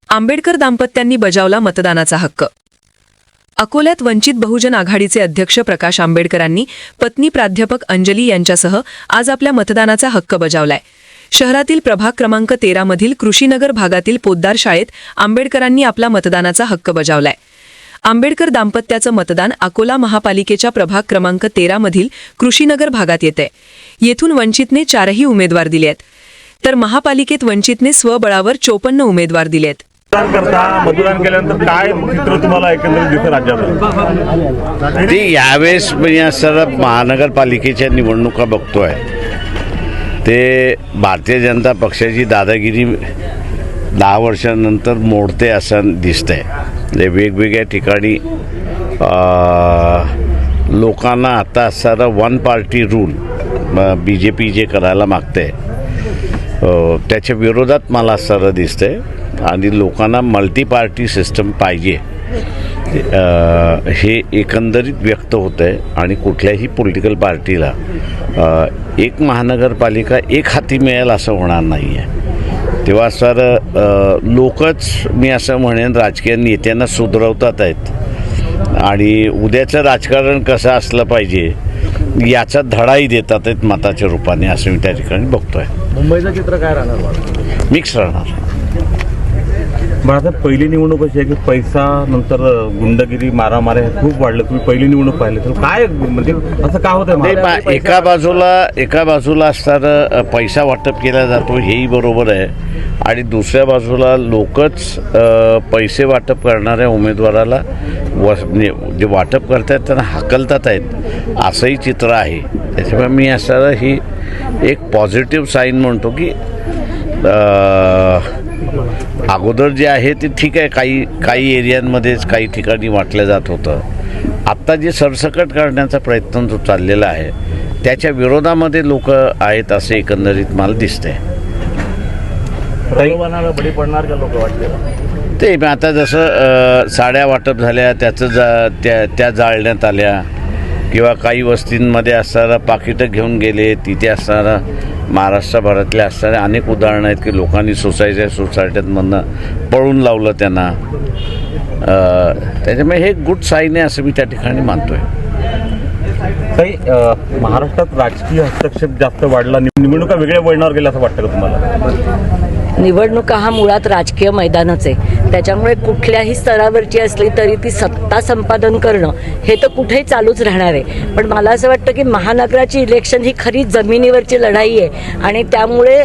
आंबेडकर दाम्पत्यांनी बजावला मतदानाचा हक्क। अकोल्यात वंचित बहुजन आघाडीचे अध्यक्ष प्रकाश आंबेडकरांनी पत्नी प्राध्यापक अंजली यांच्यासह आज आपल्या मतदानाचा हक्क बजावलाय। शहरातील प्रभाग क्रमांक 13 मधील कृषीनगर भागातील पोद्दार शाळेत आंबेडकरांनी आपला मतदानाचा हक्क बजावलाय। आंबेडकर दाम्पत्याचं मतदान अकोला महापालिकेच्या प्रभाग क्रमांक 13 मधील कृषीनगर भागात येतंय। येथून वंचितने 4ही उमेदवार दिलेत, तर महापालिकेत वंचितने स्वबळावर 54 उमेदवार दिलेत। मतदान केल्यानंतर काय चित्र तुम्हाला एकंदरीत दिसतं राज्यात? ते यावेळेस म्हणजे सर महानगरपालिकेच्या निवडणुका बघतोय ते भारतीय जनता पक्षाची दादागिरी 10 वर्षांनंतर मोडते असं दिसतंय। म्हणजे वेगवेगळ्या ठिकाणी लोकांना आता असणारा वन पार्टी रूल BJP जे करायला मागते त्याच्या विरोधात मला असणारं दिसतंय आणि लोकांना मल्टी पार्टी सिस्टम पाहिजे हे एकंदरीत व्यक्त होतं आहे। आणि कुठल्याही पॉलिटिकल पार्टीला एक महानगरपालिका एक हाती मिळेल असं होणार नाही आहे। तेव्हा सर लोकच मी असं म्हणेन राजकीय नेत्यांना सुधरवतात आहेत आणि उद्याचं राजकारण कसं असलं पाहिजे याचा धडाही देतात आहेत मताच्या रूपाने, असं मी त्या ठिकाणी बघतोय। मुंबईचं चित्र काय राहणार? मिक्स राहणार। माझं पहिली निवडणूक अशी आहे की पैसा नंतर गुंडगिरी मारामारी खूप वाढलं। तुम्ही पहिली निवडणूक पाहिली तर काय म्हणजे असं का होतं? एका बाजूला असणारं पैसा वाटप केला जातो हेही बरोबर आहे आणि दुसऱ्या बाजूला लोकच पैसे वाटप करणाऱ्या उमेदवाराला जे वाटप करतायत त्यांना हाकलतात आहेत असंही चित्र आहे। त्याच्यामुळे मी असणारं ही एक पॉझिटिव्ह साईन म्हणतो की अगोदर जे आहे ते ठीक आहे, काही एरियांमध्येच काही ठिकाणी वाटलं जात होतं। आत्ता जे सरसकट करण्याचा प्रयत्न जो चाललेला आहे त्याच्या विरोधामध्ये लोक आहेत असं एकंदरीत मला दिसतंय। बळी पडणार का लोक वाटले? ते आता जसं साड्या वाटप झाल्या त्या जाळण्यात आल्या किंवा काही वस्तींमध्ये असणारा पाकिटं घेऊन गेले, तिथे असणारा महाराष्ट्रभरातल्या असणाऱ्या अनेक उदाहरणं आहेत की लोकांनी सोसायट्यांमधनं पळून लावलं त्यांना। त्याच्यामुळे हे गुड साईन आहे असं मी त्या ठिकाणी मानतोय। काही महाराष्ट्रात राजकीय हस्तक्षेप जास्त वाढला, निवडणुका वेगळ्या वळणावर गेल्या असं वाटतं का तुम्हाला? निवडणुका हा मुळात राजकीय मैदानच आहे, त्याच्यामुळे कुठल्याही स्तरावरची असली तरी ती सत्ता संपादन करणं हे तर कुठेही चालूच राहणार आहे। पण मला असं वाटतं की महानगराची इलेक्शन ही खरी जमिनीवरची लढाई आहे आणि त्यामुळे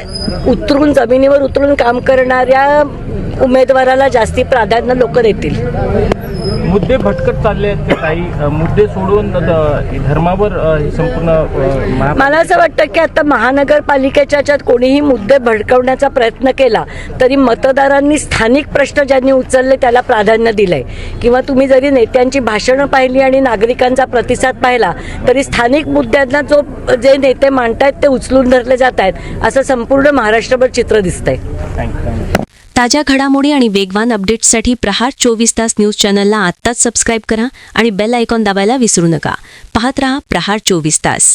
जमिनीवर उतरून काम करणाऱ्या उमेदवाराला जास्ती प्राधान्य लोक देतील। मुद्दे भटकत चालले आहेत की काही मुद्दे सोडून धर्मावर संपूर्ण मला असं वाटतं की आता महानगरपालिकेच्या ह्याच्यात कोणीही मुद्दे भडकवण्याचा प्रयत्न केला तरी मतदारांनी स्थानिक प्रश्न ज्यांनी उचलले त्याला प्राधान्य दिलंय। किंवा तुम्ही जरी नेत्यांची भाषणं पाहिली आणि नागरिकांचा प्रतिसाद पाहिला तरी स्थानिक मुद्द्यांना जे नेते मांडतायत ते उचलून धरले जात आहेत असं संपूर्ण महाराष्ट्रभर चित्र दिसतंय। ताज्या घडामोडी आणि वेगवान अपडेट्ससाठी प्रहार 24 तास न्यूज चॅनलला आत्ताच सबस्क्राईब करा आणि बेल आयकॉन दाबायला विसरू नका। पाहत रहा प्रहार 24 तास।